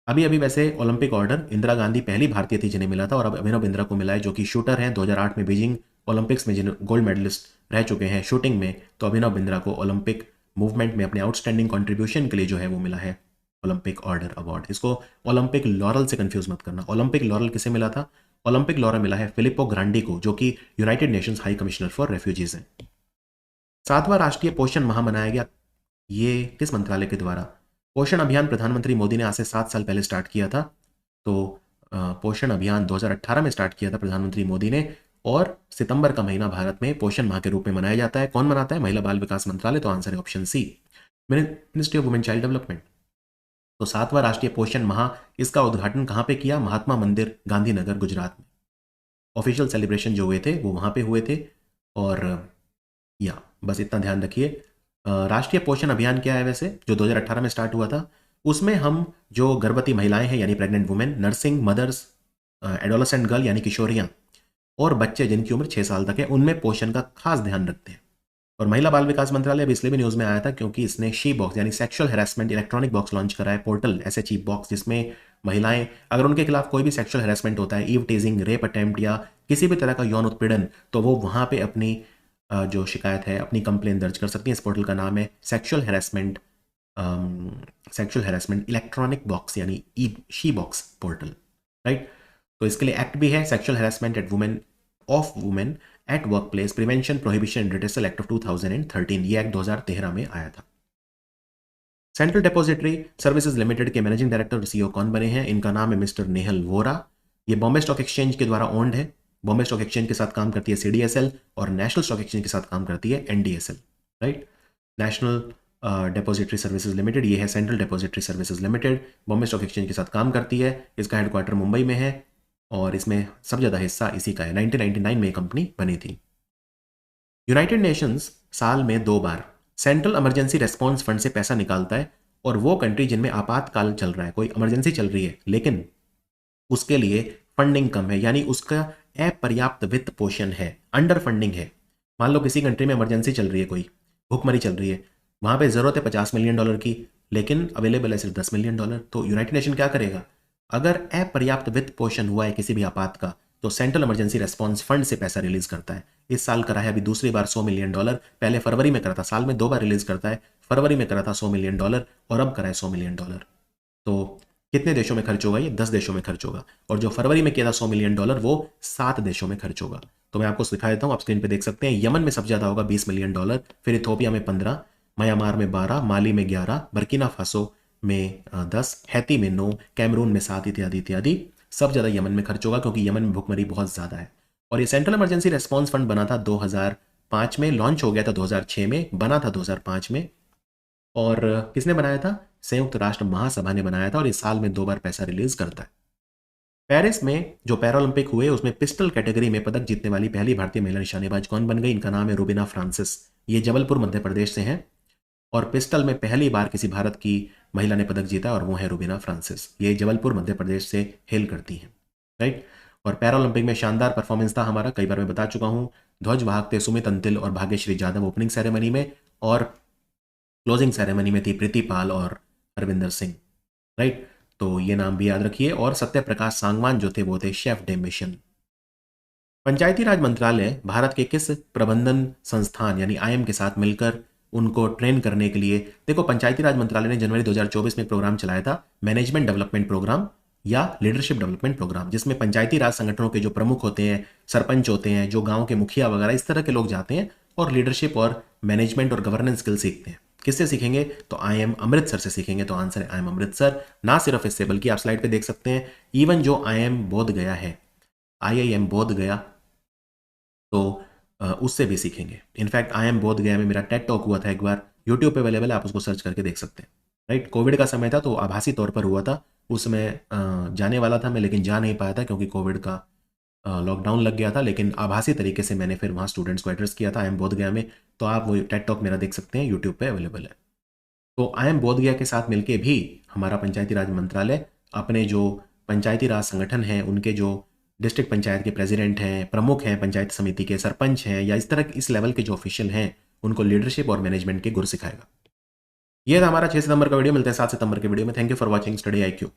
अभी अभी वैसे ओलंपिक ऑर्डर इंदिरा गांधी पहली भारतीय थी जिन्हें मिला था, और अब अभिनव बिंद्रा को मिला है, जो कि शूटर हैं। 2008 में बीजिंग ओलंपिक्स में जिन गोल्ड मेडलिस्ट रह चुके हैं शूटिंग में, तो अभिनव बिंद्रा को ओलंपिक मूवमेंट में अपने आउटस्टैंडिंग कंट्रीब्यूशन के लिए जो है वो मिला है ओलंपिक ऑर्डर अवार्ड। इसको ओलंपिक लॉरल से कंफ्यूज मत करना। ओलंपिक लॉरल किसे मिला था, ओलंपिक लॉरल मिला है फिलिपो ग्रांडी को, जो कि United Nations high commissioner for refugees हैं। 7वां राष्ट्रीय पोषण माह मनाया गया, ये किस मंत्रालय के द्वारा। पोषण अभियान प्रधानमंत्री मोदी ने आज से 7 साल पहले स्टार्ट किया था। तो पोषण अभियान 2018 में स्टार्ट किया था प्रधानमंत्री मोदी ने, और सितंबर का महीना भारत में पोषण माह के रूप में मनाया जाता है। कौन मनाता है, महिला बाल विकास मंत्रालय। तो आंसर है option C, ministry of women child development. तो 7वां राष्ट्रीय पोषण माह, इसका उद्घाटन कहाँ पे किया, महात्मा मंदिर गांधीनगर गुजरात में। ऑफिशियल सेलिब्रेशन जो हुए थे वो वहाँ पे हुए थे। और या बस इतना ध्यान रखिए। राष्ट्रीय पोषण अभियान क्या है वैसे, जो 2018 में स्टार्ट हुआ था, उसमें हम जो गर्भवती महिलाएं हैं यानी pregnant women, nursing mothers, adolescent girl यानी किशोरियां, और बच्चे जिनकी उम्र 6 साल तक है, उनमें पोषण का खास ध्यान रखते हैं। और महिला बाल विकास मंत्रालय अब इसलिए भी न्यूज़ में आया था क्योंकि इसने शी बॉक्स यानी sexual harassment electronic box launch करा है, पोर्टल SHE बॉक्स, जिसमें महिलाएं अगर उनके खिलाफ कोई भी सेक्सुअल हैरेसमेंट होता है, ईव टीजिंग, रेप अटेम्प्ट या किसी भी तरह का यौन उत्पीड़न, तो वो वहाँ पे अपनी जो शिकायत है, अपनी कंप्लेन दर्ज कर सकती हैं। इस पोर्टल का नाम है सेक्सुअल हैरेसमेंट इलेक्ट्रॉनिक बॉक्स यानी शी बॉक्स पोर्टल। राइट। तो इसके लिए एक्ट भी है, sexual harassment of women at work place prevention prohibition and redressal act of 2013। ये एक्ट 2013 में आया था। सेंट्रल डिपॉजिटरी सर्विसेज लिमिटेड के मैनेजिंग डायरेक्टर और CEO कौन बने हैं, इनका नाम है मिस्टर नेहल वोरा। ये बॉम्बे स्टॉक एक्सचेंज के द्वारा ओन्ड है। बॉम्बे स्टॉक एक्सचेंज के साथ काम करती है CDSL, और नेशनल स्टॉक एक्सचेंज के साथ काम करती है NDSL। Right. National depository services limited, ये है central depository services limited, Bombay stock exchange के साथ काम करती है। इसका हेडक्वार्टर मुंबई में है, और इसमें सब ज़्यादा हिस्सा इसी का है। 1999 में कंपनी बनी थी। यूनाइटेड नेशंस साल में 2 बार सेंट्रल इमरजेंसी रेस्पॉन्स फंड से पैसा निकालता है, और वो कंट्री जिनमें आपातकाल चल रहा है, कोई इमरजेंसी चल रही है लेकिन उसके लिए फंडिंग कम है, यानी उसका अपर्याप्त वित्त पोषण है, अंडर फंडिंग है। मान लो किसी कंट्री में इमरजेंसी चल रही है, कोई भुखमरी चल रही है, वहां पे जरूरत है $50 मिलियन की, लेकिन अवेलेबल है सिर्फ $10 मिलियन। तो यूनाइटेड नेशन क्या करेगा? अगर अपर्याप्त वित्त पोषण हुआ है किसी भी आपात का, तो सेंट्रल इमरजेंसी रेस्पॉन्स फंड से पैसा रिलीज करता है। इस साल करा है अभी दूसरी बार $100 मिलियन। पहले फरवरी में करा था, साल में 2 बार रिलीज करता है। फरवरी में करा था $100 मिलियन और अब करा है $100 मिलियन। तो कितने देशों में खर्च होगा? ये 10 देशों में खर्च होगा। और जो फरवरी में किया था $100 मिलियन, वो 7 देशों में खर्च होगा। तो मैं आपको दिखा देता हूँ, आप स्क्रीन पे देख सकते हैं। यमन में सबसे ज्यादा होगा $20 मिलियन, फिर इथोपिया में 15, म्यांमार में 12, माली में 11, बर्किना फासो में 10, हैती में 9, कैमरून में 7, इत्यादि इत्यादि। सब ज्यादा यमन में खर्च होगा क्योंकि यमन में भुखमरी बहुत ज्यादा है। और ये सेंट्रल इमरजेंसी रेस्पॉन्स फंड बना था 2005 में, लॉन्च हो गया था 2006 में, बना था 2005 में। और किसने बनाया था? संयुक्त राष्ट्र महासभा ने बनाया था। और इस साल में 2 बार पैसा रिलीज करता है। पेरिस में जो पैरालंपिक हुए उसमें पिस्टल कैटेगरी में पदक जीतने वाली पहली भारतीय महिला निशानेबाज कौन बन गई? इनका नाम है रुबीना फ्रांसिस। ये जबलपुर मध्य प्रदेश से हैं और पिस्टल में पहली बार किसी भारत की महिला ने पदक जीता और वो है रुबीना फ्रांसिस। ये जबलपुर मध्य प्रदेश से हेल करती हैं, राइट। और पैरालंपिक में शानदार परफॉर्मेंस था हमारा, कई बार मैं बता चुका हूं। ध्वज वाहक थे सुमित अंतिल और भाग्यश्री यादव ओपनिंग सेरेमनी में, और क्लोजिंग सेरेमनी में थी प्रीति पाल और हरविंदर सिंह, राइट। तो ये नाम भी याद रखिए। और सत्य प्रकाश सांगवान जो थे वो थे शेफ डे मिशन। पंचायती राज मंत्रालय भारत के किस प्रबंधन संस्थान यानी आईएम के साथ मिलकर उनको ट्रेन करने के लिए, देखो पंचायती राज मंत्रालय ने जनवरी 2024 में प्रोग्राम चलाया था, मैनेजमेंट डेवलपमेंट प्रोग्राम या लीडरशिप डेवलपमेंट प्रोग्राम, जिसमें पंचायती राज संगठनों के जो प्रमुख होते हैं, सरपंच होते हैं, जो गांव के मुखिया वगैरह इस तरह के लोग जाते हैं और लीडरशिप और मैनेजमेंट और गवर्नेंस स्किल सीखते हैं। किससे सीखेंगे? तो आईएम अमृतसर से सीखेंगे। तो आंसर है आईएम अमृतसर। ना सिर्फ इससे बल्कि आप स्लाइड पे देख सकते हैं, इवन जो आईएम बोध गया है, आईआईएम बोध गया, तो उससे भी सीखेंगे। इनफैक्ट आईएम बोध गया में मेरा टेड टॉक हुआ था एक बार, यूट्यूब पे अवेलेबल है, आप उसको सर्च करके देख सकते हैं, राइट। कोविड का समय था तो आभासी तौर पर हुआ था, उसमें जाने वाला था मैं लेकिन जा नहीं पाया था क्योंकि कोविड का लॉकडाउन लग गया था। लेकिन आभासी तरीके से मैंने फिर वहाँ स्टूडेंट्स को एड्रेस किया था आईएम बोध गया में। तो आप वो टेड टॉक मेरा देख सकते हैं, यूट्यूब पे अवेलेबल है। तो आईएम बोध गया के साथ मिलके भी हमारा पंचायती राज मंत्रालय अपने जो पंचायती राज संगठन हैं, उनके जो डिस्ट्रिक्ट पंचायत के प्रेसिडेंट हैं, प्रमुख हैं, पंचायत समिति के सरपंच हैं, या इस तरह इस लेवल के जो ऑफिशियल हैं, उनको लीडरशिप और मैनेजमेंट के गुर सिखाएगा। यह था हमारा 6 सितंबर का वीडियो। मिलते हैं 7 सितंबर के वीडियो में। Thank you for watching study IQ।